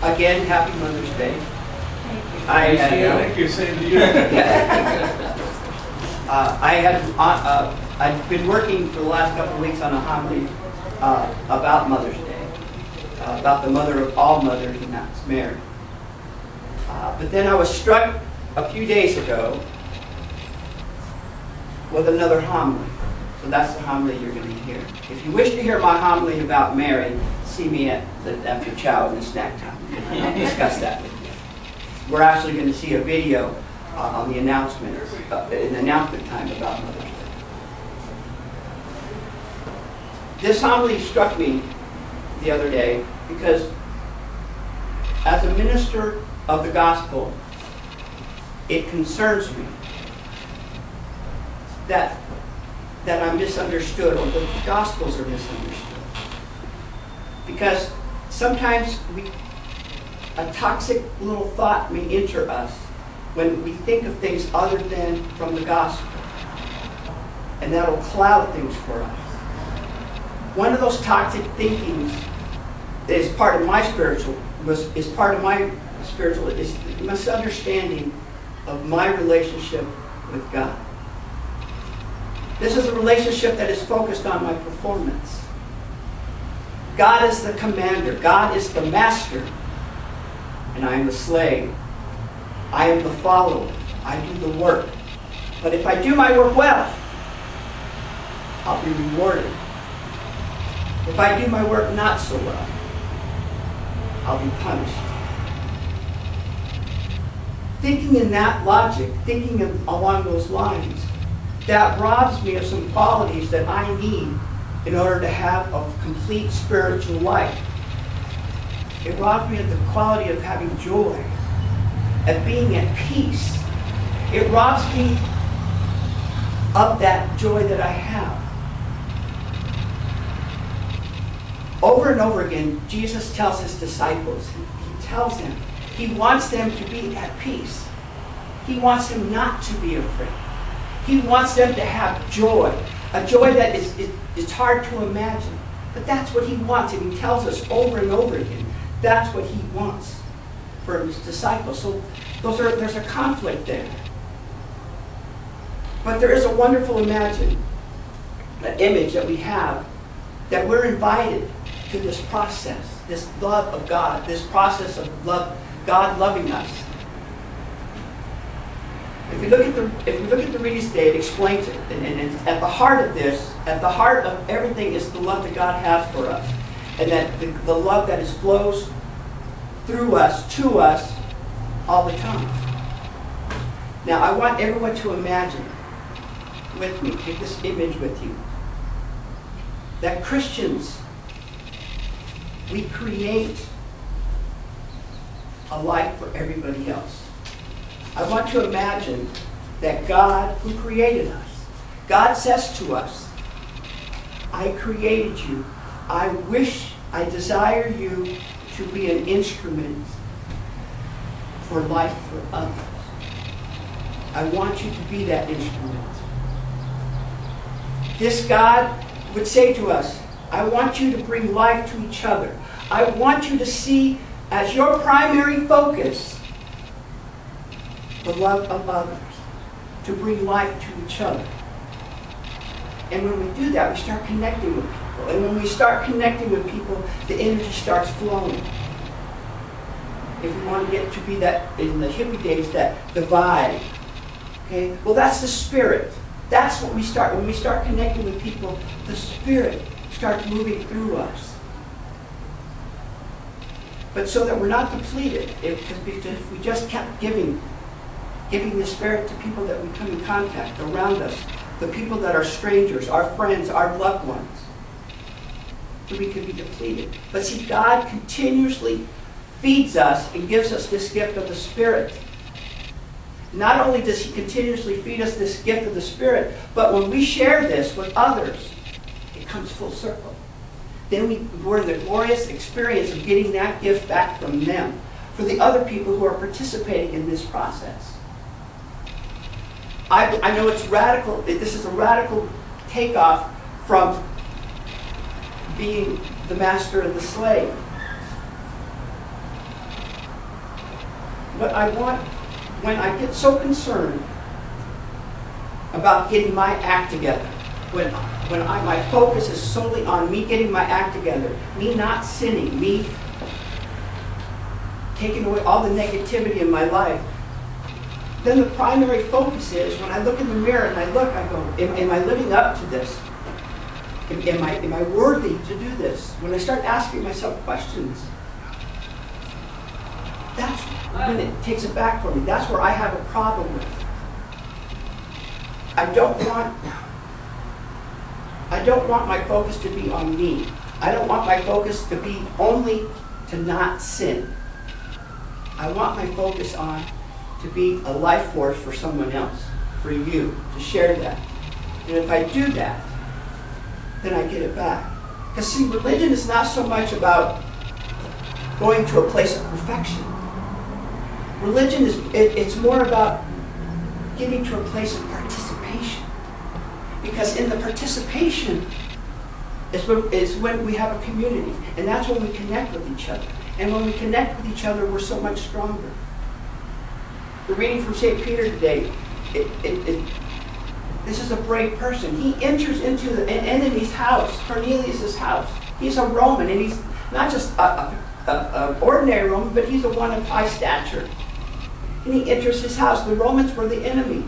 Again, happy Mother's Day. Thank you, same to you. I've been working for the last couple of weeks on a homily about Mother's Day, about the mother of all mothers, and that's Mary. But then I was struck a few days ago with another homily. So that's the homily you're going to hear. If you wish to hear my homily about Mary, see me after chow in the snack time. I'll discuss that with you. We're actually going to see a video on the announcement, an announcement time about Mother's Day. This homily struck me the other day because as a minister of the gospel, it concerns me that I'm misunderstood, or the gospels are misunderstood. Because sometimes a toxic little thought may enter us when we think of things other than from the gospel. And that'll cloud things for us. One of those toxic thinkings is part of my spiritual, is the misunderstanding of my relationship with God. This is a relationship that is focused on my performance. God is the commander. God is the master. And I am the slave. I am the follower. I do the work. But if I do my work well, I'll be rewarded. If I do my work not so well, I'll be punished. Thinking in that logic, thinking along those lines, that robs me of some qualities that I need in order to have a complete spiritual life. It robs me of the quality of having joy, of being at peace. It robs me of that joy that I have. Over and over again, Jesus tells his disciples, he tells them, he wants them to be at peace. He wants them not to be afraid. He wants them to have joy, a joy that is hard to imagine. But that's what he wants, and he tells us over and over again, that's what he wants for his disciples. So there's a conflict there. But there is a wonderful image that we have, that we're invited to this process, this love of God, this process of love, God loving us. If we look at the readings today, it explains it. And at the heart of this, at the heart of everything is the love that God has for us. And that the love that flows through us, to us, all the time. Now, I want everyone to imagine with me, take this image with you, that Christians, we create a life for everybody else. I want to imagine that God, who created us, God says to us, I created you. I desire you to be an instrument for life for others. I want you to be that instrument. This God would say to us, I want you to bring life to each other. I want you to see as your primary focus the love of others, to bring life to each other. And when we do that, we start connecting with people. And when we start connecting with people, the energy starts flowing. If we want to get to be that, in the hippie days, that the vibe. Okay? Well, that's the spirit. That's what we start. When we start connecting with people, the spirit starts moving through us. But so that we're not depleted, because if we just kept giving the Spirit to people that we come in contact around us, the people that are strangers, our friends, our loved ones, so we could be depleted. But see, God continuously feeds us and gives us this gift of the Spirit. Not only does he continuously feed us this gift of the Spirit, but when we share this with others, it comes full circle. Then we're in the glorious experience of getting that gift back from them, for the other people who are participating in this process. I know it's radical. This is a radical takeoff from being the master and the slave. what I want, when I get so concerned about getting my act together, when my focus is solely on me getting my act together, me not sinning, me taking away all the negativity in my life, then the primary focus is when I look in the mirror and I go, am I living up to this? Am I worthy to do this? When I start asking myself questions, that's when it takes it back for me. That's where I have a problem with. I don't want my focus to be on me. I don't want my focus to be only to not sin. I want my focus on to be a life force for someone else, for you, to share that. And if I do that, then I get it back. Because see, religion is not so much about going to a place of perfection. Religion it's more about getting to a place of participation. Because in the participation is when we have a community. And that's when we connect with each other. And when we connect with each other, we're so much stronger. The reading from St. Peter today, this is a brave person. He enters into an enemy's house, Cornelius' house. He's a Roman, and he's not just an ordinary Roman, but he's a one of high stature. And he enters his house. The Romans were the enemy.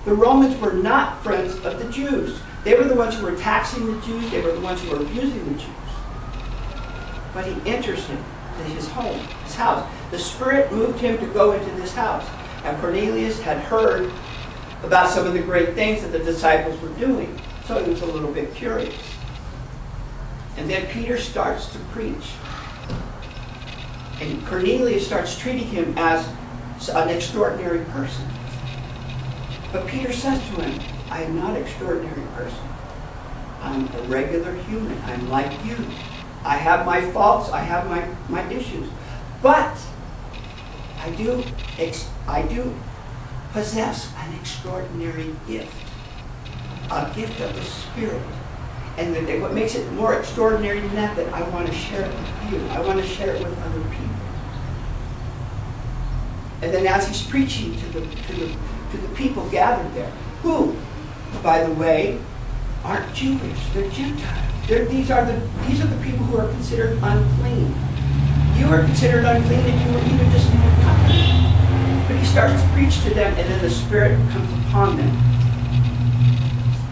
The Romans were not friends of the Jews. They were the ones who were taxing the Jews. They were the ones who were abusing the Jews. But he enters him to his home, his house. The Spirit moved him to go into this house. And Cornelius had heard about some of the great things that the disciples were doing. So he was a little bit curious. And then Peter starts to preach. And Cornelius starts treating him as an extraordinary person. But Peter says to him, I am not an extraordinary person. I'm a regular human. I'm like you. I have my faults. I have my issues. But I do possess an extraordinary gift. A gift of the Spirit. And what makes it more extraordinary than that I want to share it with you. I want to share it with other people. And then as he's preaching to the people gathered there, who, by the way, aren't Jewish, they're Gentiles. These are the people who are considered unclean. You are considered unclean if you were even just in your company. But he starts to preach to them, and then the Spirit comes upon them.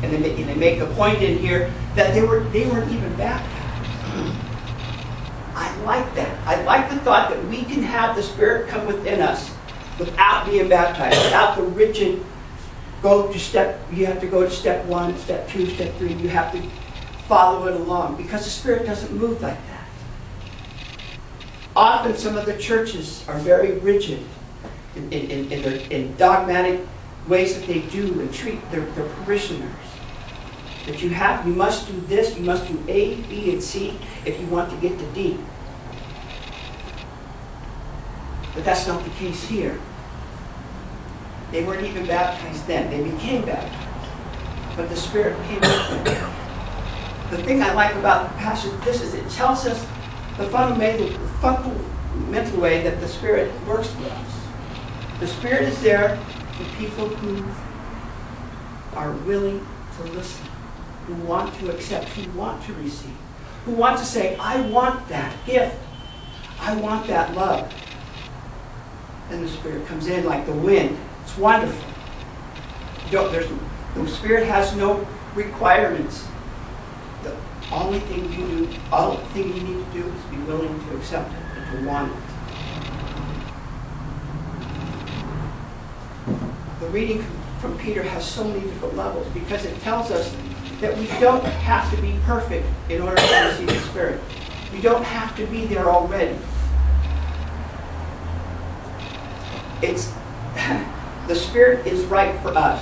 And they make a point in here that they weren't even baptized. I like that. I like the thought that we can have the Spirit come within us without being baptized, without the rigid you have to go to step 1, step 2, step 3. You have to follow it along because the Spirit doesn't move like that. Often some of the churches are very rigid in dogmatic ways that they do and treat their parishioners. That you must do this, you must do A, B, and C if you want to get to D. But that's not the case here. They weren't even baptized then. They became baptized. But the Spirit came with them. The thing I like about the passage of this is it tells us the fundamental way that the Spirit works with us. The Spirit is there for people who are willing to listen, who want to accept, who want to receive, who want to say, I want that gift. I want that love. And the Spirit comes in like the wind. It's wonderful. The Spirit has no requirements. The only thing you need to do is be willing to accept it and to want it. The reading from Peter has so many different levels because it tells us that we don't have to be perfect in order to receive the Spirit. We don't have to be there already. The Spirit is right for us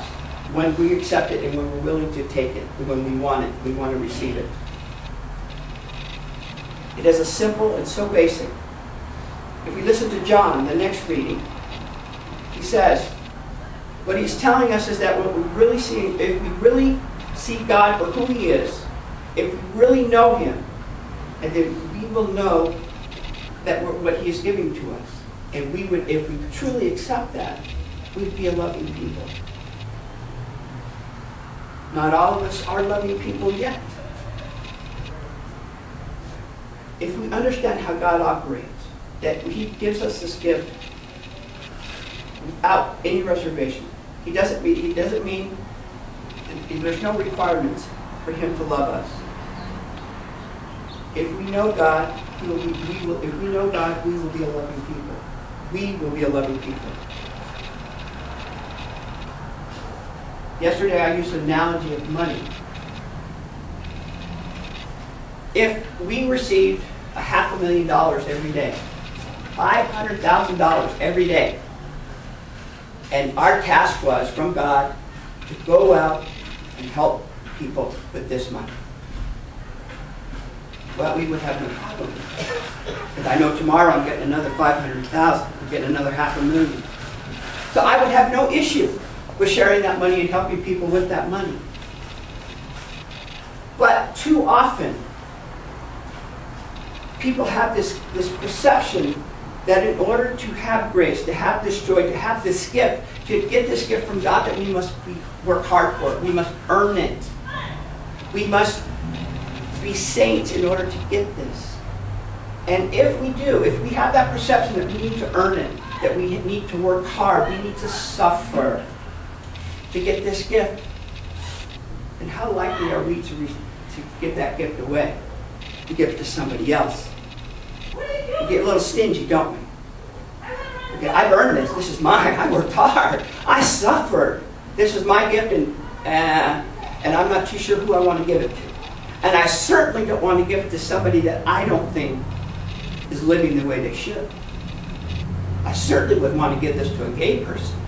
when we accept it and when we're willing to take it, and when we want it, we want to receive it. It is a simple and so basic. If we listen to John, the next reading, he says, what he's telling us is that what we really see, if we really see God for who He is, if we really know Him, and then we will know that what He is giving to us. And we would, if we truly accept that, we'd be a loving people. Not all of us are loving people yet. If we understand how God operates, that He gives us this gift without any reservation. He doesn't mean there's no requirements for Him to love us. If we know God, if we know God, we will be a loving people. We will be a loving people. Yesterday I used an analogy of money. If we received $500,000 every day, $500,000 every day, and our task was from God to go out and help people with this money, well, we would have no problem with it. Because I know tomorrow I'm getting another $500,000, I'm getting another $500,000. So I would have no issue with sharing that money and helping people with that money. But too often, people have this perception that in order to have grace, to have this joy, to have this gift, to get this gift from God, that we must work hard for it. We must earn it. We must be saints in order to get this. And if we do, if we have that perception that we need to earn it, that we need to work hard, we need to suffer to get this gift, then how likely are we to give that gift away, to give it to somebody else? We get a little stingy, don't we? Okay, I've earned this. This is mine. I worked hard. I suffered. This is my gift, and I'm not too sure who I want to give it to. And I certainly don't want to give it to somebody that I don't think is living the way they should. I certainly wouldn't want to give this to a gay person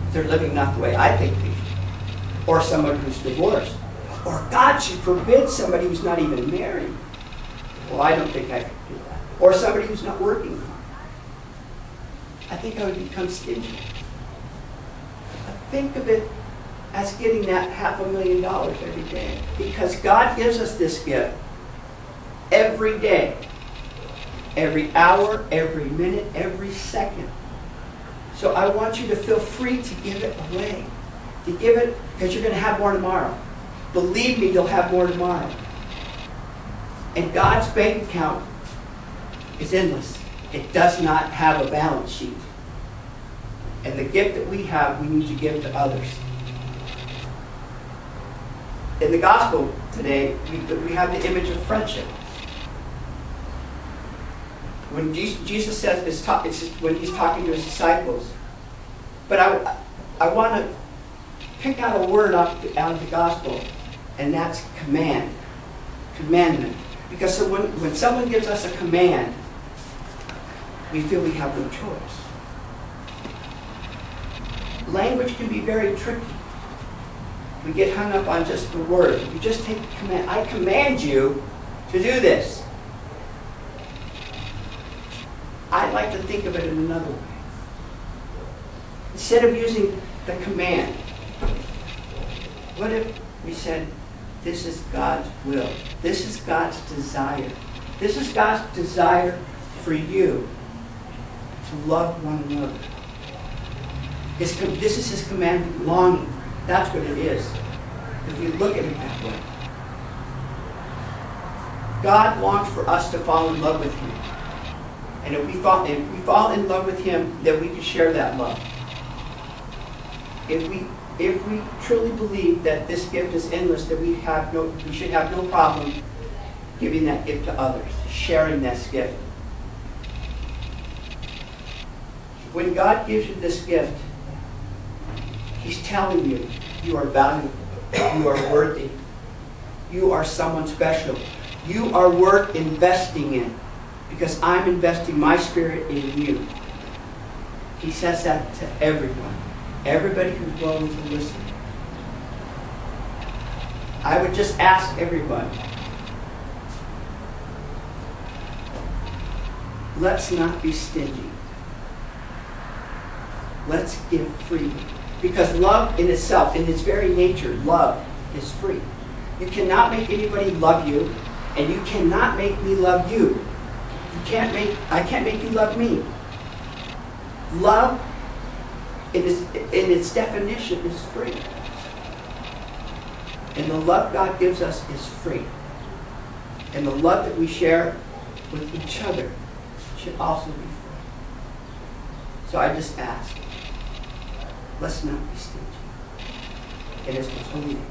if they're living not the way I think they should. Or someone who's divorced. Or, God should forbid, somebody who's not even married. Well, I don't think I could do that. Or somebody who's not working hard. I think I would become stingy. Think of it as getting that $500,000 every day. Because God gives us this gift every day. Every hour, every minute, every second. So I want you to feel free to give it away. To give it because you're going to have more tomorrow. Believe me, you'll have more tomorrow. And God's bank account is endless. It does not have a balance sheet. And the gift that we have, we need to give to others. In the gospel today, we have the image of friendship. When Jesus says, when He's talking to His disciples, but I want to pick out a word out of the gospel, and that's command, commandment. Because so when someone gives us a command, we feel we have no choice. Language can be very tricky. We get hung up on just the word. If you just take the command, I command you to do this. I like to think of it in another way. Instead of using the command, what if we said, this is God's will. This is God's desire. This is God's desire for you to love one another. This is His commandment, longing. That's what it is. If you look at it that way. God longs for us to fall in love with Him. And if we fall in love with Him, then we can share that love. If we truly believe that this gift is endless, that we should have no problem giving that gift to others, sharing this gift. When God gives you this gift, He's telling you, you are valuable, you are worthy, you are someone special, you are worth investing in, because I'm investing my spirit in you. He says that to everyone, everybody who's willing to listen. I would just ask everyone, let's not be stingy. Let's give freely. Because love in itself, in its very nature, love is free. You cannot make anybody love you, and you cannot make me love you. I can't make you love me. Love, in its definition, is free. And the love God gives us is free. And the love that we share with each other should also be free. So I just ask, let's not be stingy. In His most holy name.